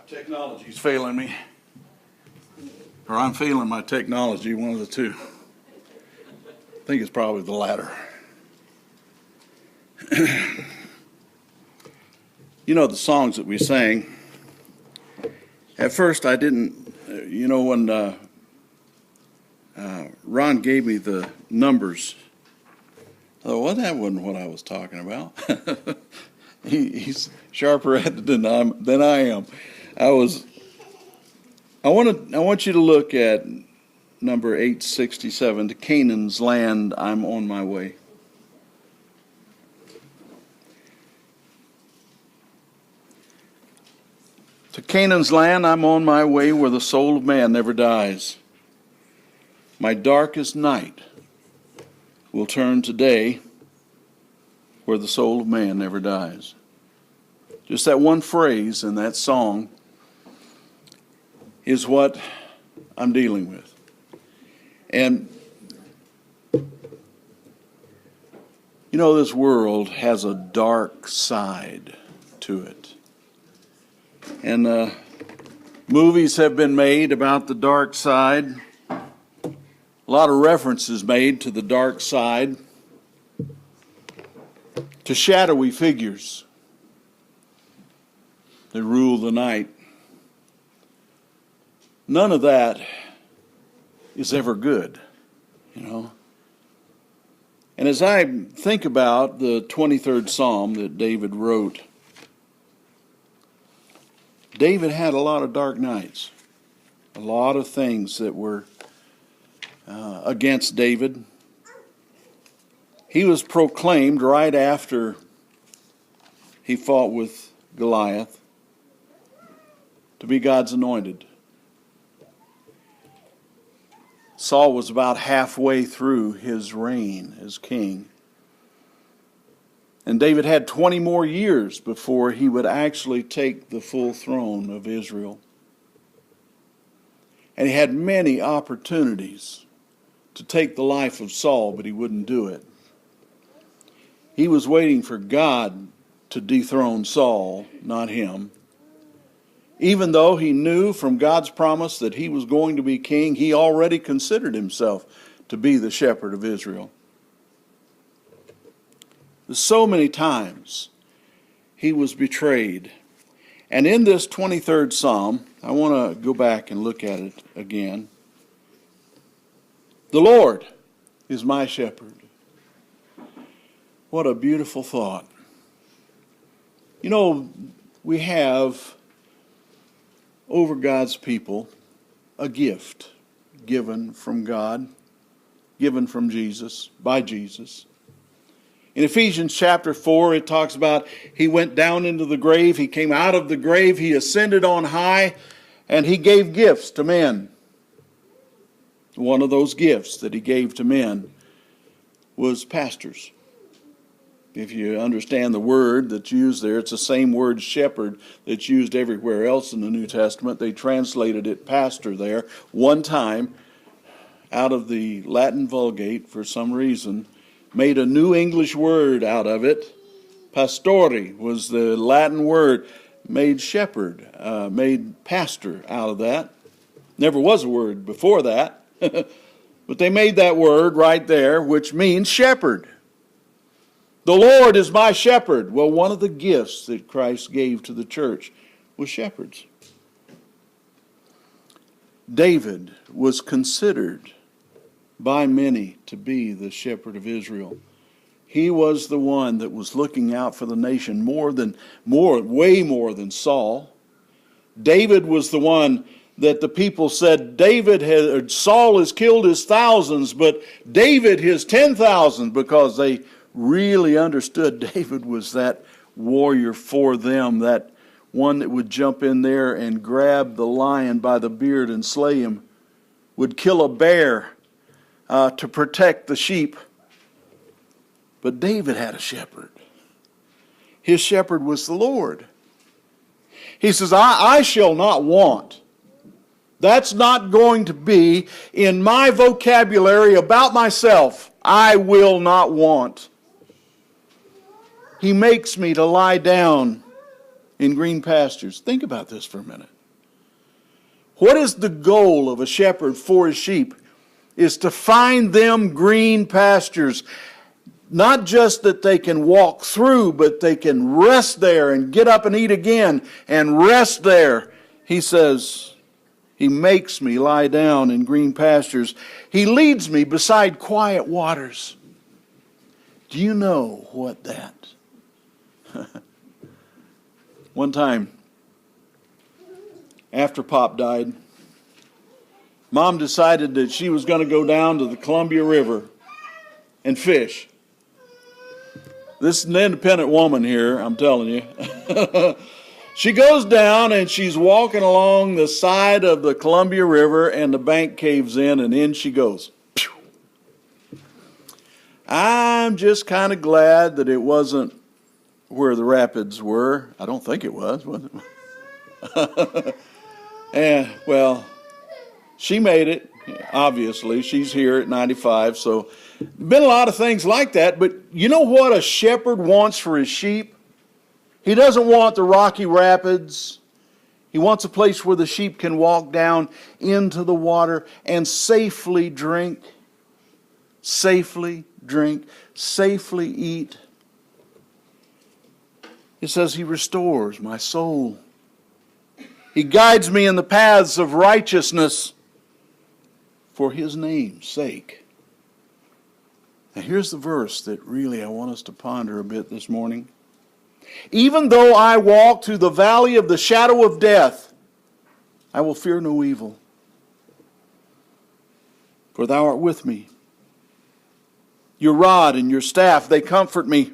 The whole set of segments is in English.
Technology's failing me. Or I'm failing my technology, one of the two. I think it's probably the latter. You know, the songs that we sang, at first I didn't, when Ron gave me the numbers, I thought, well, that wasn't what I was talking about. He's sharper at it than I am. I want you to look at number 867, to Canaan's land, I'm on my way. To Canaan's land, I'm on my way, where the soul of man never dies. My darkest night will turn to day, where the soul of man never dies. Just that one phrase in that song is what I'm dealing with. And you know, this world has a dark side to it. And movies have been made about the dark side. A lot of references made to the dark side, to shadowy figures that rule the night. None of that is ever good, you know. And as I think about the 23rd Psalm that David wrote, David had a lot of dark nights, a lot of things that were against David. He was proclaimed right after he fought with Goliath to be God's anointed. Saul was about halfway through his reign as king. And David had 20 more years before he would actually take the full throne of Israel. And he had many opportunities to take the life of Saul, but he wouldn't do it. He was waiting for God to dethrone Saul, not him. Even though he knew from God's promise that he was going to be king, he already considered himself to be the shepherd of Israel. So many times he was betrayed. And in this 23rd Psalm, I want to go back and look at it again. The Lord is my shepherd. What a beautiful thought. You know, we have over God's people a gift given from God, given from Jesus, by Jesus. In Ephesians chapter 4, it talks about he went down into the grave, he came out of the grave, he ascended on high, and he gave gifts to men. One of those gifts that he gave to men was pastors. If you understand the word that's used there, it's the same word shepherd that's used everywhere else in the New Testament. They translated it pastor there. One time, out of the Latin Vulgate, for some reason, made a new English word out of it. Pastori was the Latin word, made shepherd, made pastor out of that. Never was a word before that, but they made that word right there, which means shepherd. The Lord is my shepherd. Well, one of the gifts that Christ gave to the church was shepherds. David was considered by many to be the shepherd of Israel. He was the one that was looking out for the nation way more than Saul. David was the one that the people said Saul has killed his thousands, but David his 10,000, because they really understood David was that warrior for them, that one that would jump in there and grab the lion by the beard and slay him, would kill a bear to protect the sheep. But David had a shepherd. His shepherd was the Lord. He says, I shall not want. That's not going to be in my vocabulary about myself. I will not want. He makes me to lie down in green pastures. Think about this for a minute. What is the goal of a shepherd for his sheep? Is to find them green pastures. Not just that they can walk through, but they can rest there and get up and eat again and rest there. He says, He makes me lie down in green pastures. He leads me beside quiet waters. Do you know what that? One time, after Pop died, Mom decided that she was going to go down to the Columbia River and fish. This is an independent woman here, I'm telling you. She goes down and she's walking along the side of the Columbia River and the bank caves in and in she goes. Pew. I'm just kind of glad that it wasn't where the rapids were. I don't think it was it? And, well, she made it, obviously. She's here at 95, so been a lot of things like that, but you know what a shepherd wants for his sheep? He doesn't want the rocky rapids. He wants a place where the sheep can walk down into the water and safely drink, safely eat. It says He restores my soul. He guides me in the paths of righteousness for His name's sake. Now here's the verse that really I want us to ponder a bit this morning. Even though I walk through the valley of the shadow of death, I will fear no evil. For Thou art with me. Your rod and your staff, they comfort me.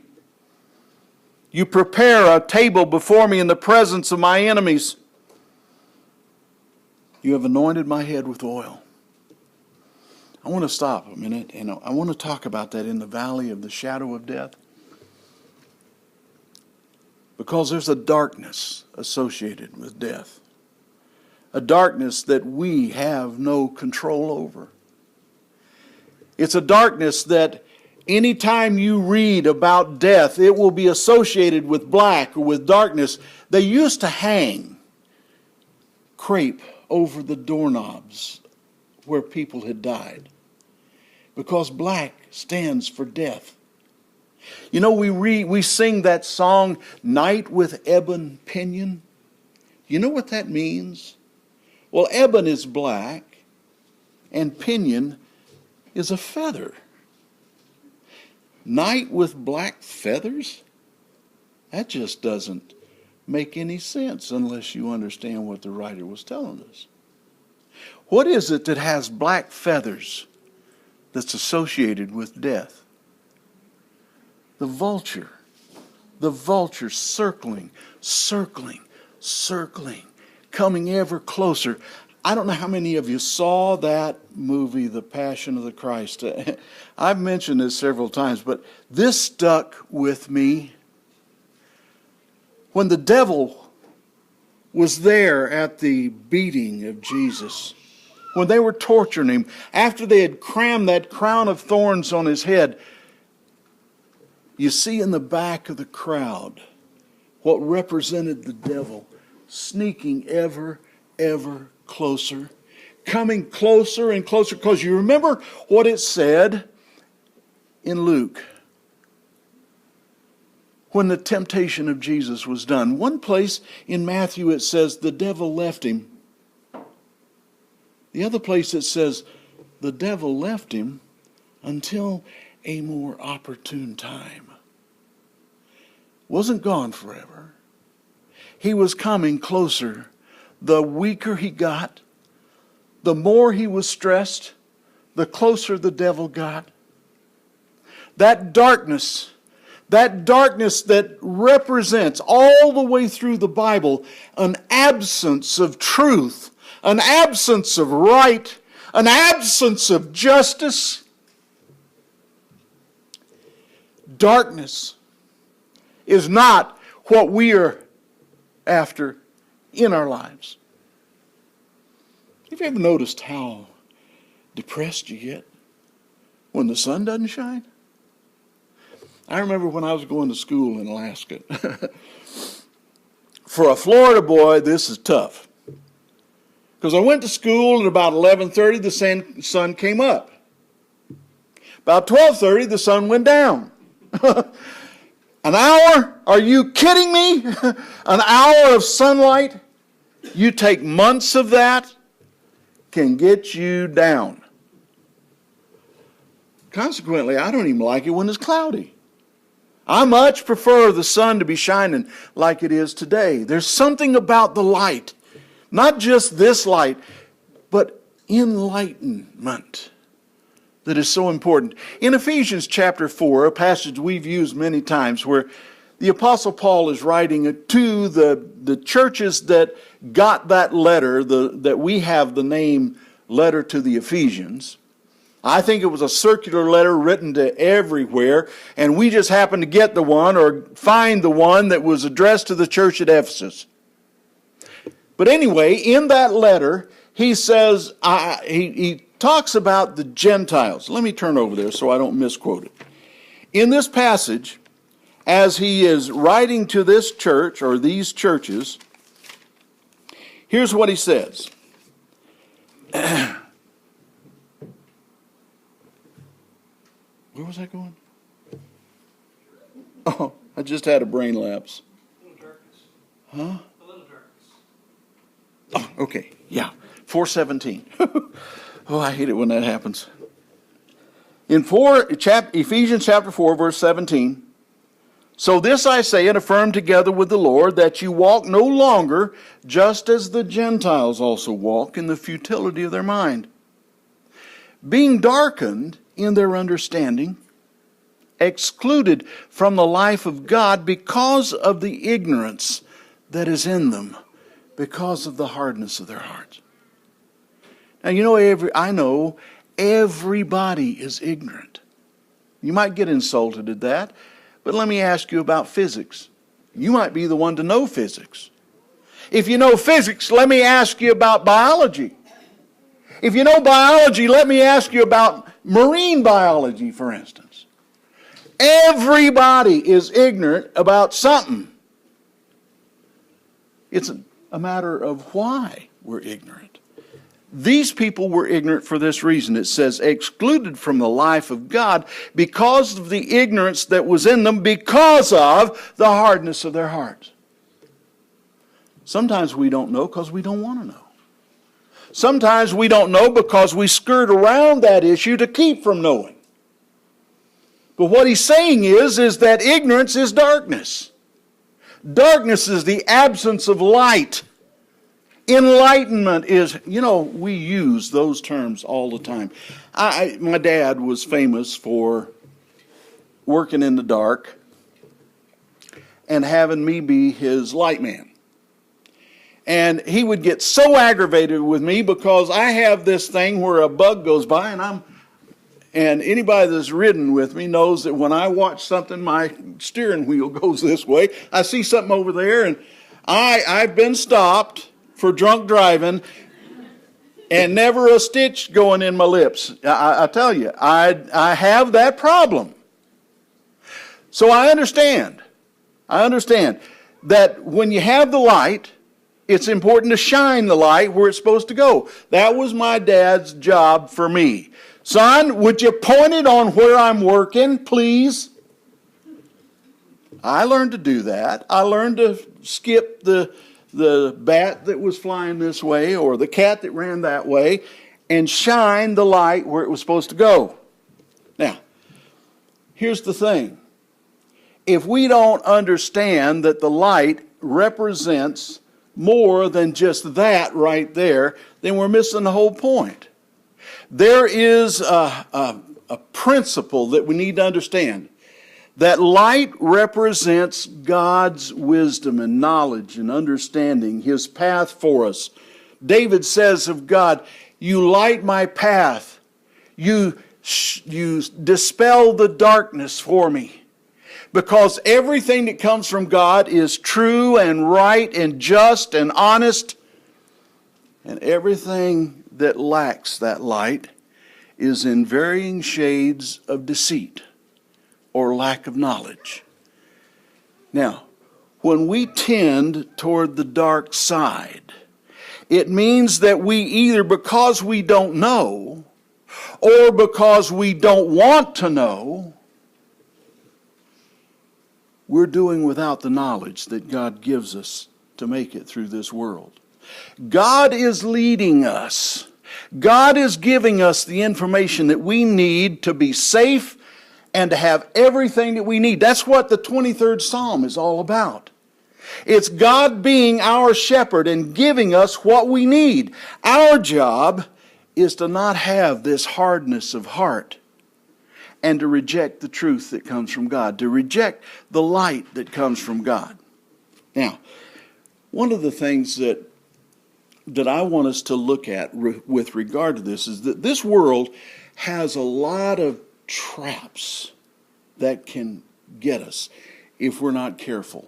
You prepare a table before me in the presence of my enemies. You have anointed my head with oil. I want to stop a minute and I want to talk about that in the valley of the shadow of death. Because there's a darkness associated with death. A darkness that we have no control over. It's a darkness that anytime you read about death, it will be associated with black or with darkness. They used to hang crepe over the doorknobs where people had died. Because black stands for death. You know, we sing that song, Night with Ebon Pinion. You know what that means? Well, ebon is black, and pinion is a feather. Night with black feathers? That just doesn't make any sense unless you understand what the writer was telling us. What is it that has black feathers that's associated with death? The vulture circling, coming ever closer. I don't know how many of you saw that movie, The Passion of the Christ. I've mentioned this several times, but this stuck with me. When the devil was there at the beating of Jesus, when they were torturing him, after they had crammed that crown of thorns on his head, you see in the back of the crowd what represented the devil sneaking ever closer, coming closer and closer. Because you remember what it said in Luke when the temptation of Jesus was done. One place in Matthew it says the devil left him. The other place it says the devil left him until a more opportune time. Wasn't gone forever. He was coming closer. The weaker he got, the more he was stressed, the closer the devil got. That darkness that represents all the way through the Bible an absence of truth, an absence of right, an absence of justice. Darkness is not what we are after in our lives. Have you ever noticed how depressed you get when the sun doesn't shine? I remember when I was going to school in Alaska. For a Florida boy, this is tough. Because I went to school at about 11:30, the sun came up. About 12:30, the sun went down. An hour? Are you kidding me? An hour of sunlight? You take months of that, can get you down. Consequently, I don't even like it when it's cloudy. I much prefer the sun to be shining like it is today. There's something about the light, not just this light, but enlightenment, that is so important. In Ephesians chapter 4, a passage we've used many times, where the Apostle Paul is writing to the churches that got that letter, that we have the name letter to the Ephesians. I think it was a circular letter written to everywhere, and we just happened to get the one or find the one that was addressed to the church at Ephesus. But anyway, in that letter, he says, he talks about the Gentiles. Let me turn over there so I don't misquote it. In this passage, as he is writing to this church or these churches, here's what he says. Where was I going? Oh, I just had a brain lapse. A little darkness. Huh? A little darkness. Oh, okay. Yeah. 4:17. Oh, I hate it when that happens. In Ephesians chapter 4, verse 17. So this I say and affirm together with the Lord, that you walk no longer just as the Gentiles also walk in the futility of their mind, being darkened in their understanding, excluded from the life of God because of the ignorance that is in them, because of the hardness of their hearts. Now, I know everybody is ignorant. You might get insulted at that, but let me ask you about physics. You might be the one to know physics. If you know physics, let me ask you about biology. If you know biology, let me ask you about marine biology, for instance. Everybody is ignorant about something. It's a matter of why we're ignorant. These people were ignorant for this reason. It says, excluded from the life of God because of the ignorance that was in them, because of the hardness of their hearts. Sometimes we don't know because we don't want to know. Sometimes we don't know because we skirt around that issue to keep from knowing. But what he's saying is that ignorance is darkness. Darkness is the absence of light. Enlightenment is, we use those terms all the time. My dad was famous for working in the dark and having me be his light man. And he would get so aggravated with me because I have this thing where a bug goes by and anybody that's ridden with me knows that when I watch something, my steering wheel goes this way. I see something over there and I've been stopped for drunk driving and never a stitch going in my lips. I tell you, I have that problem. So I understand that when you have the light, it's important to shine the light where it's supposed to go. That was my dad's job for me. Son, would you point it on where I'm working, please? I learned to do that. I learned to skip the bat that was flying this way or the cat that ran that way and shine the light where it was supposed to go. Now, here's the thing. If we don't understand that the light represents more than just that right there, then we're missing the whole point. There is a principle that we need to understand. That light represents God's wisdom and knowledge and understanding, His path for us. David says of God, you light my path. You dispel the darkness for me. Because everything that comes from God is true and right and just and honest. And everything that lacks that light is in varying shades of deceit or lack of knowledge. Now, when we tend toward the dark side, It means that we either, because we don't know, or because we don't want to know, we're doing without the knowledge that God gives us to make it through this world. God is leading us. God is giving us the information that we need to be safe and to have everything that we need. That's what the 23rd Psalm is all about. It's God being our shepherd and giving us what we need. Our job is to not have this hardness of heart and to reject the truth that comes from God, to reject the light that comes from God. Now, one of the things that I want us to look at with regard to this is that this world has a lot of traps that can get us if we're not careful.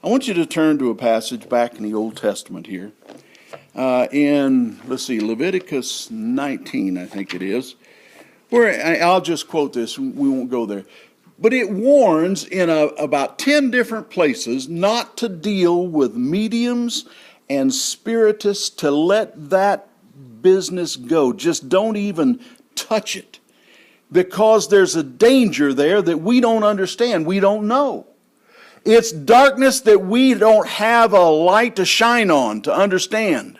I want you to turn to a passage back in the Old Testament here. In Leviticus 19, I think it is. Where I'll just quote this, we won't go there. But it warns in about 10 different places not to deal with mediums and spiritists, to let that business go. Just don't even touch it. Because there's a danger there that we don't understand, we don't know. It's darkness that we don't have a light to shine on, to understand.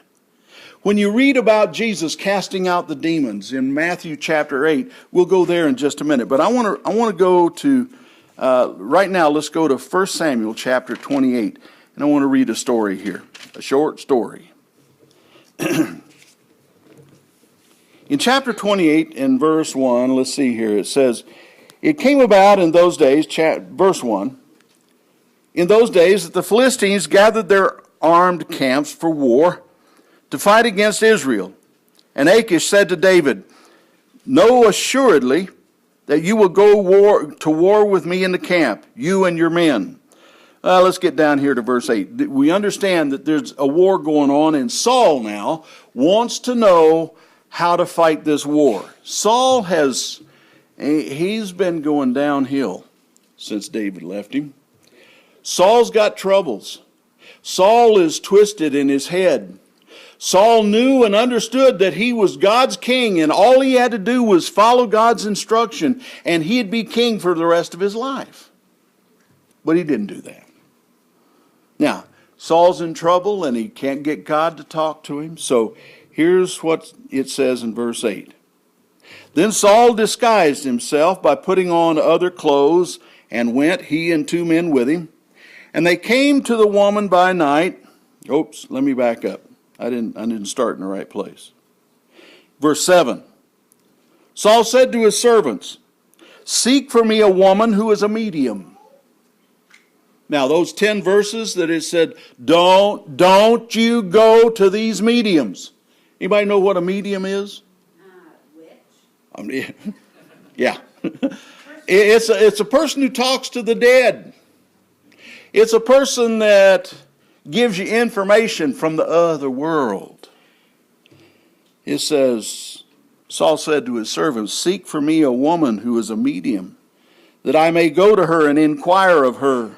When you read about Jesus casting out the demons in Matthew chapter 8, we'll go there in just a minute. But I want to go to, right now, let's go to 1 Samuel chapter 28. And I want to read a story here, a short story. In chapter 28 and verse 1, let's see here, it says, it came about in those days, verse 1, in those days that the Philistines gathered their armed camps for war to fight against Israel. And Achish said to David, know assuredly that you will go to war with me in the camp, you and your men. Let's get down here to verse 8. We understand that there's a war going on, and Saul now wants to know how to fight this war. Saul he's been going downhill since David left him. Saul's got troubles. Saul is twisted in his head. Saul knew and understood that he was God's king, and all he had to do was follow God's instruction, and he'd be king for the rest of his life. But he didn't do that. Now, Saul's in trouble, and he can't get God to talk to him. So here's what it says in verse 8. Then Saul disguised himself by putting on other clothes, and went, he and 2 men with him. And they came to the woman by night. Oops, let me back up. I didn't start in the right place. Verse 7. Saul said to his servants, seek for me a woman who is a medium. Now those 10 verses that it said, don't you go to these mediums. Anybody know what a medium is? Witch. Yeah. It's a person who talks to the dead. It's a person that gives you information from the other world. It says, Saul said to his servants, seek for me a woman who is a medium, that I may go to her and inquire of her.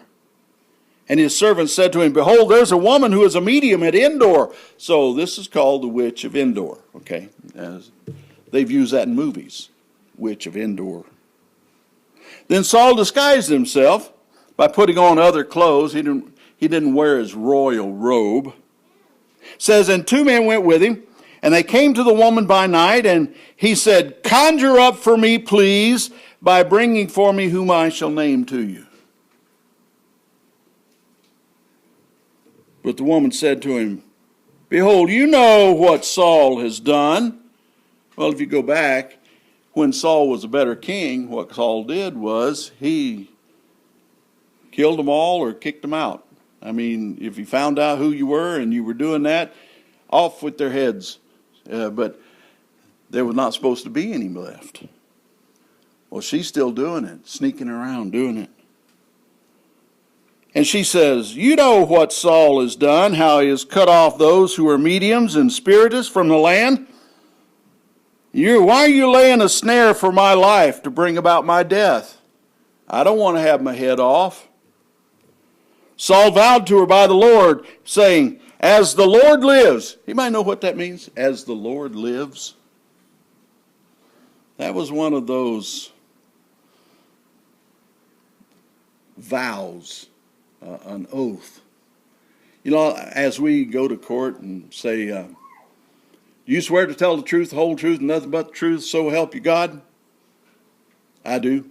And his servants said to him, behold, there's a woman who is a medium at Endor. So this is called the Witch of Endor. Okay, they've used that in movies, Witch of Endor. Then Saul disguised himself by putting on other clothes. He didn't wear his royal robe. It says, and 2 men went with him, and they came to the woman by night, and he said, conjure up for me, please, by bringing for me whom I shall name to you. But the woman said to him, behold, you know what Saul has done. Well, if you go back, when Saul was a better king, what Saul did was he killed them all or kicked them out. I mean, if he found out who you were and you were doing that, off with their heads. But there was not supposed to be any left. Well, she's still doing it, sneaking around doing it. And she says, you know what Saul has done, how he has cut off those who are mediums and spiritists from the land. Why are you laying a snare for my life to bring about my death? I don't want to have my head off. Saul vowed to her by the Lord, saying, As the Lord lives. You might know what that means. As the Lord lives. That was one of those vows, an oath. You know, as we go to court and say, do you swear to tell the truth, the whole truth, and nothing but the truth, so help you God? I do.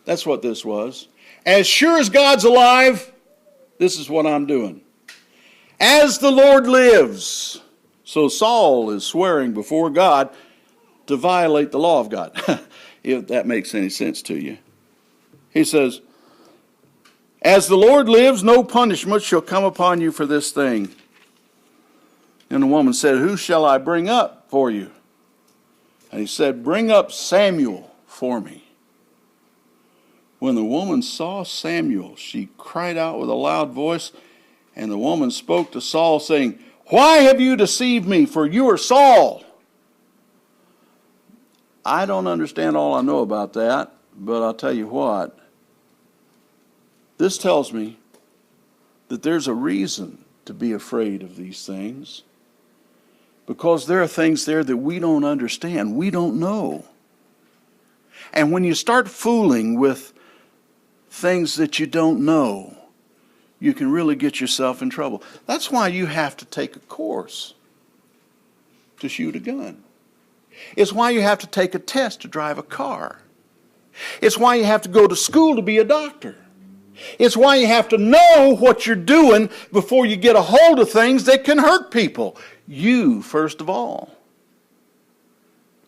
That's what this was. As sure as God's alive, this is what I'm doing. As the Lord lives. So Saul is swearing before God to violate the law of God. If that makes any sense to you. He says, as the Lord lives, no punishment shall come upon you for this thing. And the woman said, who shall I bring up for you? And he said, bring up Samuel for me. When the woman saw Samuel, she cried out with a loud voice, and the woman spoke to Saul, saying, why have you deceived me? For you are Saul. I don't understand all I know about that, but I'll tell you what. This tells me that there's a reason to be afraid of these things. Because there are things there that we don't understand, we don't know. And when you start fooling with things that you don't know, you can really get yourself in trouble. That's why you have to take a course to shoot a gun. It's why you have to take a test to drive a car. It's why you have to go to school to be a doctor. It's why you have to know what you're doing before you get a hold of things that can hurt people. You, first of all.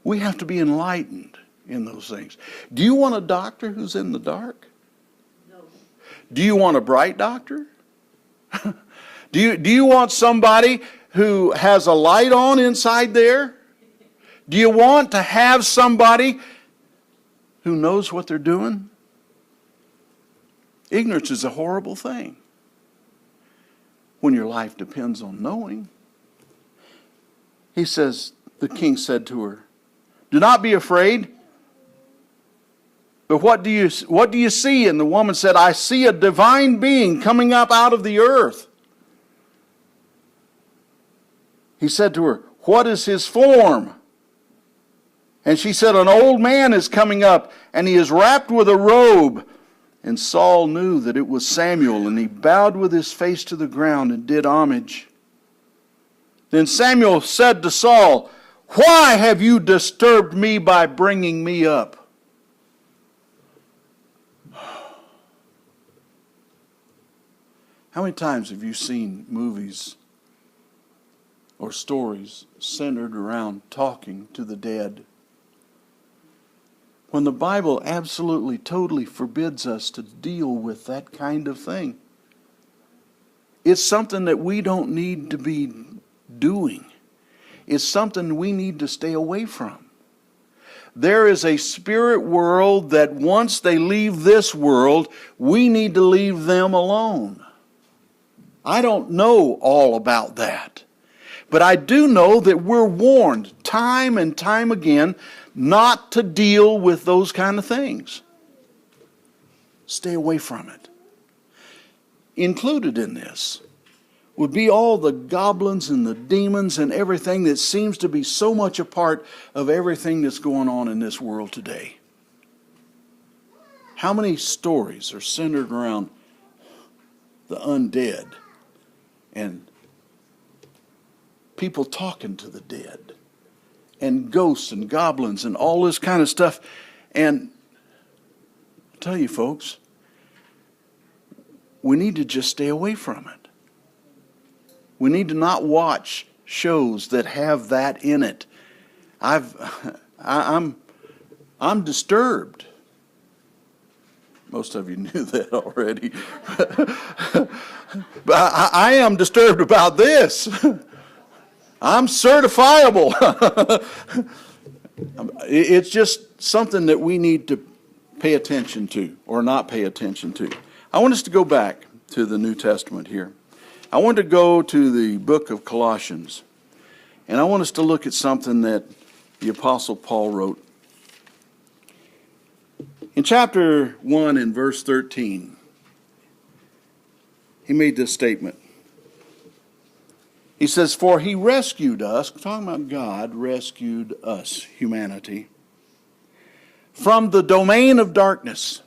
We have to be enlightened in those things. Do you want a doctor who's in the dark? No. Do you want a bright doctor? Do you want somebody who has a light on inside there? Do you want to have somebody who knows what they're doing? Ignorance is a horrible thing when your life depends on knowing. He says, the king said to her, do not be afraid. But what do you see? And the woman said, I see a divine being coming up out of the earth. He said to her, what is his form? And she said, an old man is coming up, and he is wrapped with a robe. And Saul knew that it was Samuel, and he bowed with his face to the ground and did homage. Then Samuel said to Saul, why have you disturbed me by bringing me up? How many times have you seen movies or stories centered around talking to the dead? When the Bible absolutely, totally forbids us to deal with that kind of thing. It's something that we don't need to be doing. It's something we need to stay away from. There is a spirit world that once they leave this world, we need to leave them alone. I don't know all about that. But I do know that we're warned time and time again not to deal with those kind of things. Stay away from it. Included in this would be all the goblins and the demons and everything that seems to be so much a part of everything that's going on in this world today. How many stories are centered around the undead and people talking to the dead and ghosts and goblins and all this kind of stuff? And I tell you folks, we need to just stay away from it. We need to not watch shows that have that in it. I'm disturbed. Most of you knew that already. But I am disturbed about this. I'm certifiable. It's just something that we need to pay attention to or not pay attention to. I want us to go back to the New Testament here. I want to go to the book of Colossians. And I want us to look at something that the Apostle Paul wrote. In chapter 1 and verse 13, he made this statement. He says, for he rescued us, talking about God, rescued us, humanity, from the domain of darkness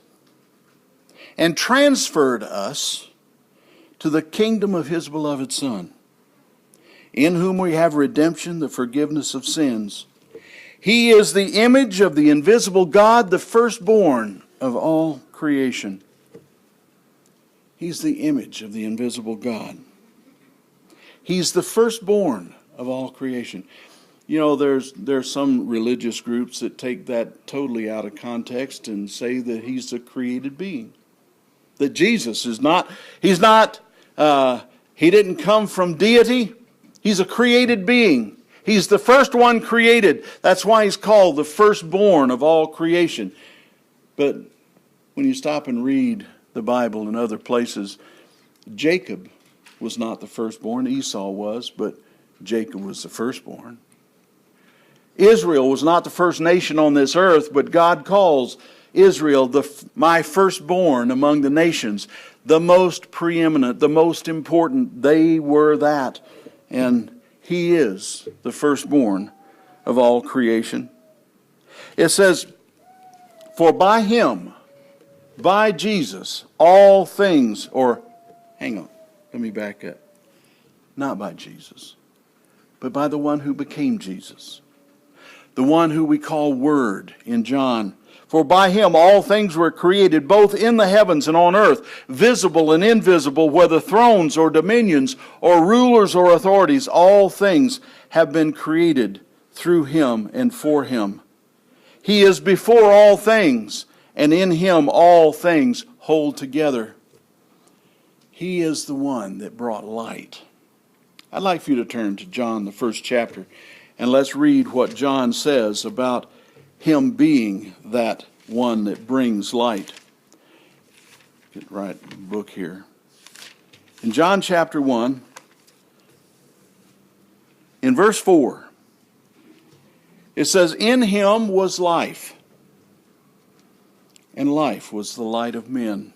and transferred us to the kingdom of his beloved Son, in whom we have redemption, the forgiveness of sins. He is the image of the invisible God, the firstborn of all creation. He's the image of the invisible God. He's the firstborn of all creation. You know, there's some religious groups that take that totally out of context and say that he's a created being. That Jesus is not, he didn't come from deity. He's a created being. He's the first one created. That's why he's called the firstborn of all creation. But when you stop and read the Bible in other places, Jacob was not the firstborn. Esau was, but Jacob was the firstborn. Israel was not the first nation on this earth, but God calls Israel my firstborn among the nations. The most preeminent, the most important. They were that. And he is the firstborn of all creation. It says, for by him, by Jesus, all things, or hang on, let me back up. Not by Jesus, but by the one who became Jesus. The one who we call Word in John. For by him all things were created, both in the heavens and on earth, visible and invisible, whether thrones or dominions or rulers or authorities. All things have been created through him and for him. He is before all things, and in him all things hold together. He is the one that brought light. I'd like for you to turn to John, the first chapter, and let's read what John says about him being that one that brings light. Get the right book here. In John chapter 1, in verse 4, it says, in him was life, and life was the light of men.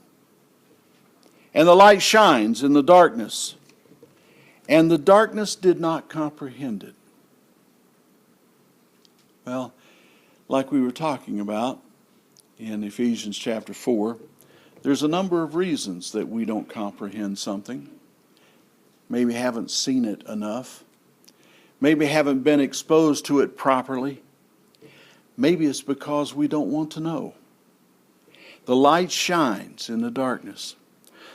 And the light shines in the darkness, and the darkness did not comprehend it. Well, like we were talking about in Ephesians chapter 4, there's a number of reasons that we don't comprehend something. Maybe haven't seen it enough. Maybe haven't been exposed to it properly. Maybe it's because we don't want to know. The light shines in the darkness.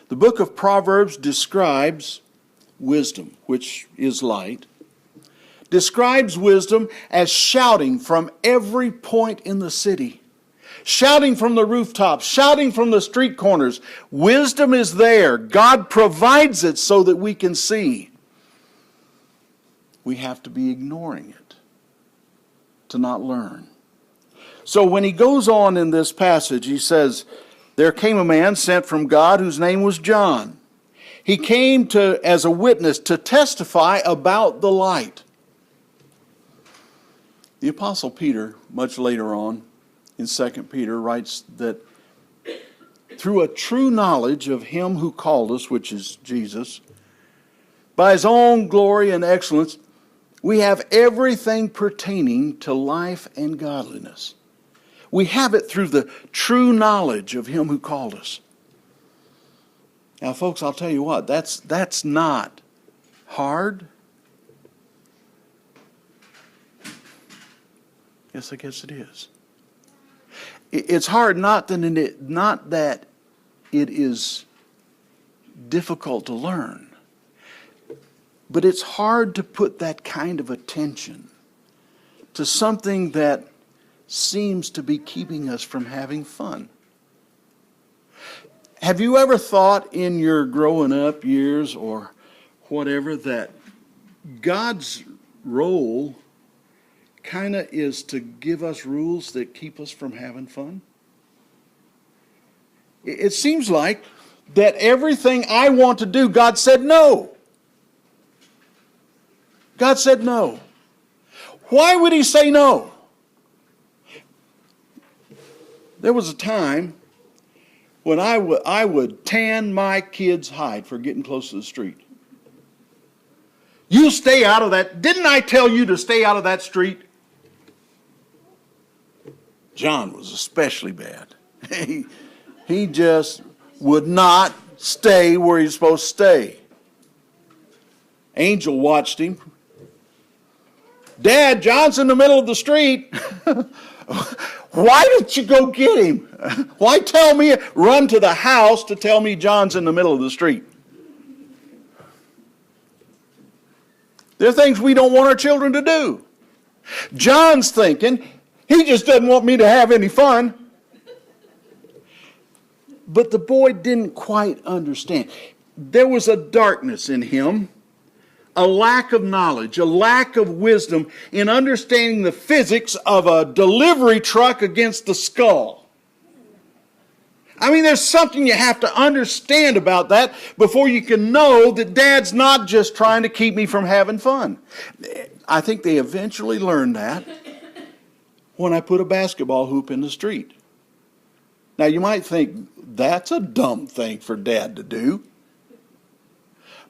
The book of Proverbs describes wisdom, which is light, describes wisdom as shouting from every point in the city, shouting from the rooftops, shouting from the street corners. Wisdom is there. God provides it so that we can see. We have to be ignoring it to not learn. So when he goes on in this passage, he says, there came a man sent from God whose name was John. He came as a witness to testify about the light. The Apostle Peter, much later on in 2 Peter, writes that through a true knowledge of him who called us, which is Jesus, by his own glory and excellence, we have everything pertaining to life and godliness. We have it through the true knowledge of him who called us. Now, folks, I'll tell you what, that's not hard. Yes, I guess it is. It's hard not that it is difficult to learn, but it's hard to put that kind of attention to something that seems to be keeping us from having fun. Have you ever thought in your growing up years or whatever that God's role kind of is to give us rules that keep us from having fun? It seems like that everything I want to do, God said no. God said no. Why would he say no? There was a time when I would tan my kids' hide for getting close to the street. You stay out of that. Didn't I tell you to stay out of that street? John was especially bad. He just would not stay where he's supposed to stay. Angel watched him. Dad, John's in the middle of the street. Why didn't you go get him? Why tell me, run to the house to tell me John's in the middle of the street? There are things we don't want our children to do. John's thinking, he just doesn't want me to have any fun. But the boy didn't quite understand. There was a darkness in him, a lack of knowledge, a lack of wisdom in understanding the physics of a delivery truck against the skull. I mean, there's something you have to understand about that before you can know that Dad's not just trying to keep me from having fun. I think they eventually learned that when I put a basketball hoop in the street. Now, you might think that's a dumb thing for Dad to do.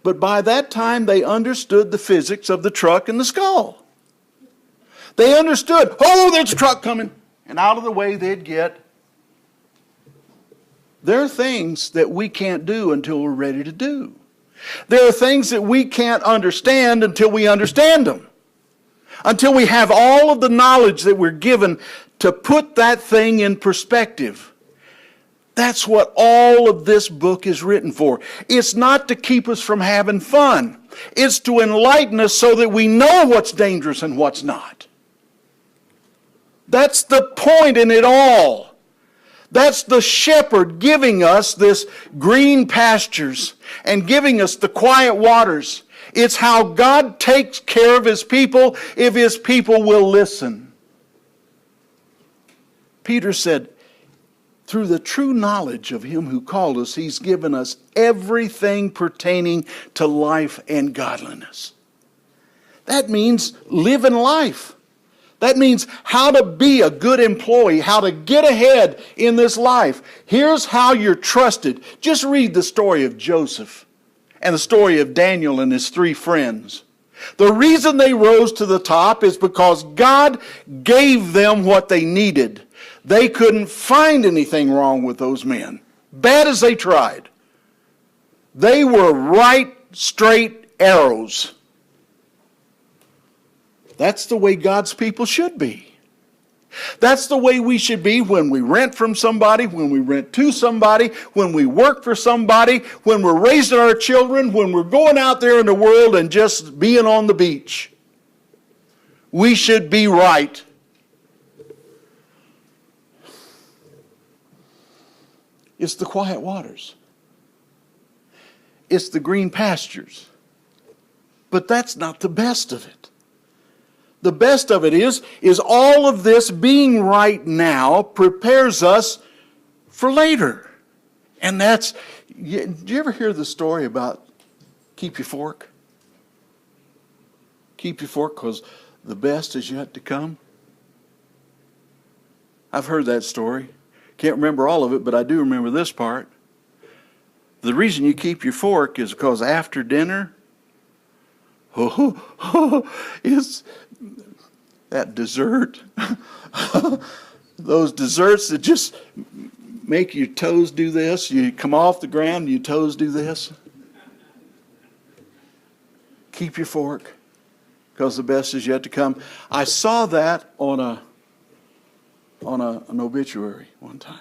But by that time, they understood the physics of the truck and the skull. They understood, oh, there's a truck coming. And out of the way they'd get. There are things that we can't do until we're ready to do. There are things that we can't understand until we understand them. Until we have all of the knowledge that we're given to put that thing in perspective. That's what all of this book is written for. It's not to keep us from having fun. It's to enlighten us so that we know what's dangerous and what's not. That's the point in it all. That's the shepherd giving us this green pastures and giving us the quiet waters. It's how God takes care of His people if His people will listen. Peter said, through the true knowledge of Him who called us, He's given us everything pertaining to life and godliness. That means living life. That means how to be a good employee, how to get ahead in this life. Here's how you're trusted. Just read the story of Joseph and the story of Daniel and his 3 friends. The reason they rose to the top is because God gave them what they needed. They couldn't find anything wrong with those men, bad as they tried. They were right, straight arrows. That's the way God's people should be. That's the way we should be when we rent from somebody, when we rent to somebody, when we work for somebody, when we're raising our children, when we're going out there in the world and just being on the beach. We should be right. It's the quiet waters. It's the green pastures. But that's not the best of it. The best of it is all of this being right now prepares us for later. And that's, did you ever hear the story about keep your fork? Keep your fork because the best is yet to come. I've heard that story. Can't remember all of it, but I do remember this part. The reason you keep your fork is because after dinner, it's that dessert. Those desserts that just make your toes do this. You come off the ground and your toes do this. Keep your fork because the best is yet to come. I saw that on an obituary one time.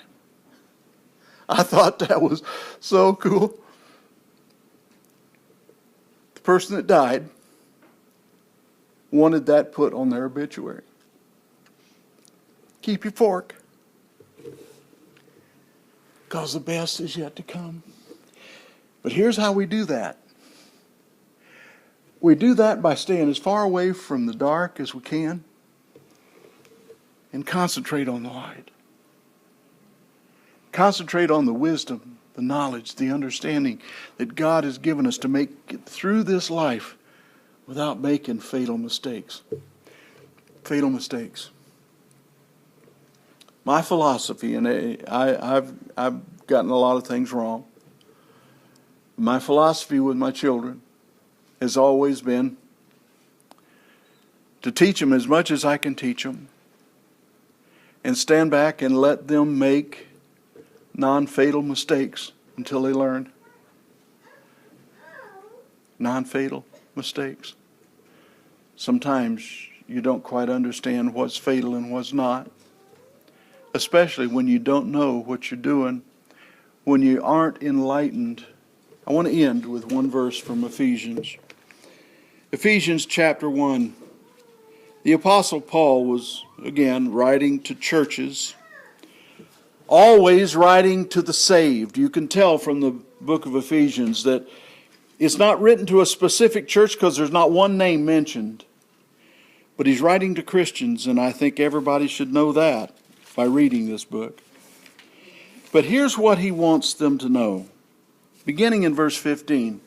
I thought that was so cool. The person that died wanted that put on their obituary. Keep your fork, because the best is yet to come. But here's how we do that. We do that by staying as far away from the dark as we can and concentrate on the light. Concentrate on the wisdom, the knowledge, the understanding that God has given us to make it through this life without making fatal mistakes. Fatal mistakes. My philosophy, and I've gotten a lot of things wrong. My philosophy with my children has always been to teach them as much as I can teach them, and stand back and let them make non-fatal mistakes until they learn. Non-fatal mistakes. Sometimes you don't quite understand what's fatal and what's not, especially when you don't know what you're doing, when you aren't enlightened. I want to end with one verse from Ephesians. Ephesians chapter 1. The Apostle Paul was, again, writing to churches, always writing to the saved. You can tell from the book of Ephesians that it's not written to a specific church because there's not one name mentioned. But he's writing to Christians, and I think everybody should know that by reading this book. But here's what he wants them to know. Beginning in verse 15.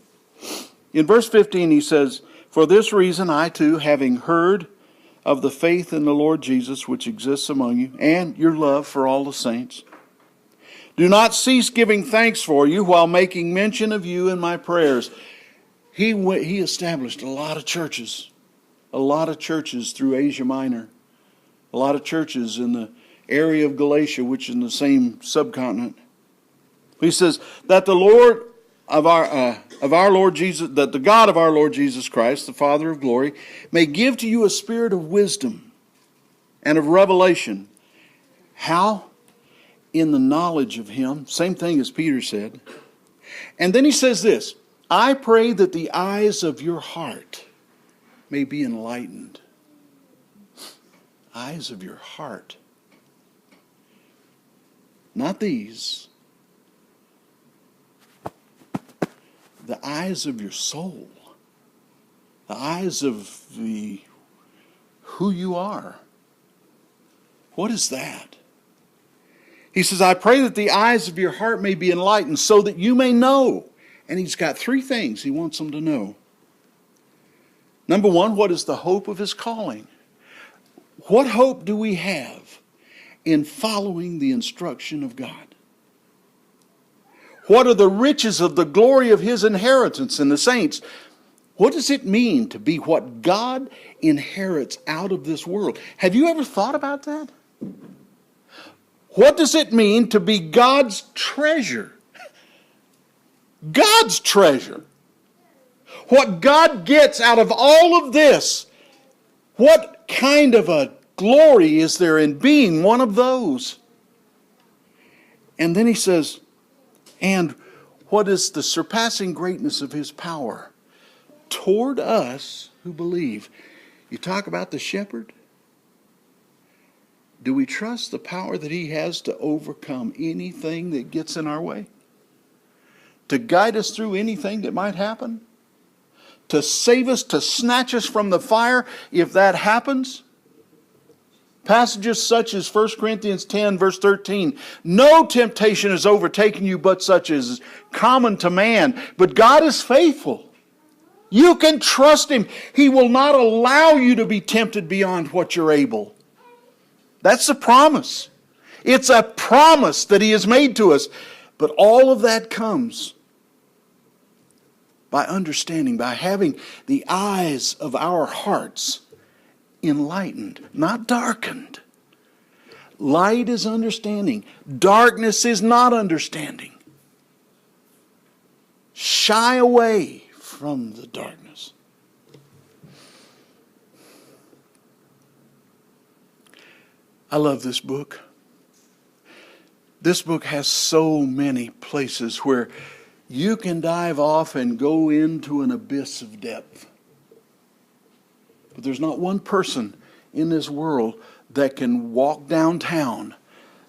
In verse 15 he says, "For this reason I too, having heard of the faith in the Lord Jesus which exists among you, and your love for all the saints, do not cease giving thanks for you while making mention of you in my prayers." He established a lot of churches through Asia Minor, a lot of churches in the area of Galatia, which is in the same subcontinent. He says that the Lord of our Lord Jesus, that the God of our Lord Jesus Christ, the Father of glory, may give to you a spirit of wisdom and of revelation. How? In the knowledge of Him. Same thing as Peter said. And then he says this, "I pray that the eyes of your heart may be enlightened." Eyes of your heart. Not these. The eyes of your soul. The eyes of who you are. What is that? He says, "I pray that the eyes of your heart may be enlightened so that you may know." And he's got three things he wants them to know. Number one, what is the hope of his calling? What hope do we have in following the instruction of God? What are the riches of the glory of his inheritance in the saints? What does it mean to be what God inherits out of this world? Have you ever thought about that? What does it mean to be God's treasure? God's treasure. What God gets out of all of this. What kind of a glory is there in being one of those? And then he says, and what is the surpassing greatness of his power toward us who believe? You talk about the shepherd. Do we trust the power that he has to overcome anything that gets in our way? To guide us through anything that might happen? To save us, to snatch us from the fire if that happens? Passages such as 1 Corinthians 10 verse 13. "No temptation has overtaken you but such as is common to man. But God is faithful." You can trust Him. He will not allow you to be tempted beyond what you're able. That's the promise. It's a promise that He has made to us. But all of that comes by understanding, by having the eyes of our hearts enlightened, not darkened. Light is understanding. Darkness is not understanding. Shy away from the darkness. I love this book. This book has so many places where you can dive off and go into an abyss of depth. But there's not one person in this world that can walk downtown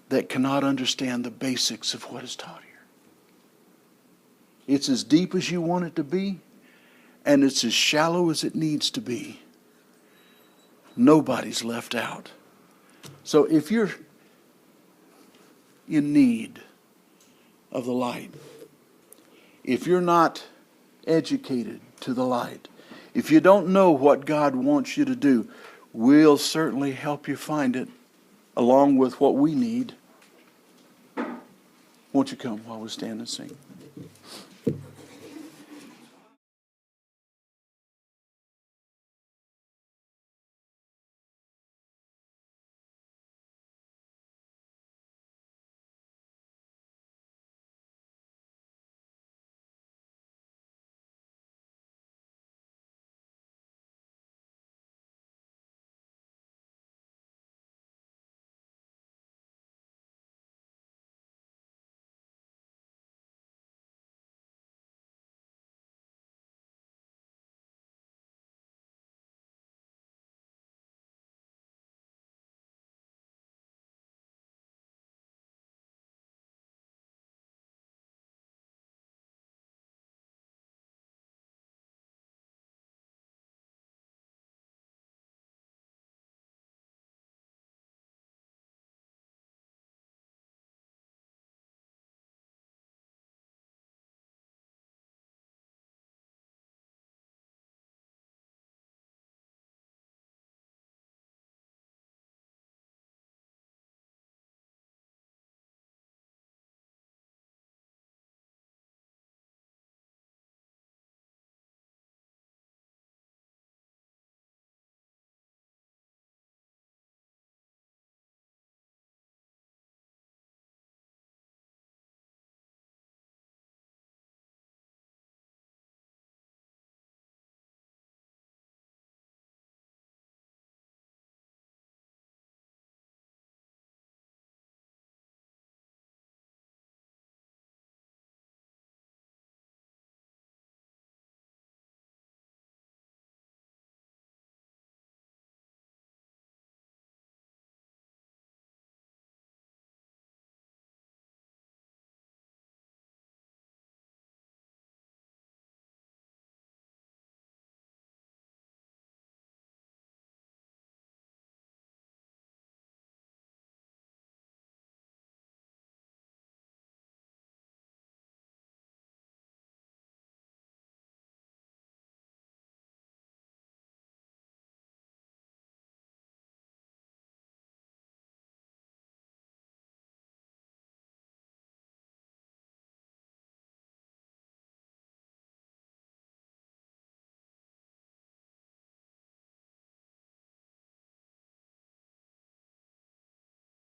that cannot understand the basics of what is taught here. It's as deep as you want it to be, and it's as shallow as it needs to be. Nobody's left out. So if you're in need of the light, if you're not educated to the light, if you don't know what God wants you to do, we'll certainly help you find it along with what we need. Won't you come while we stand and sing?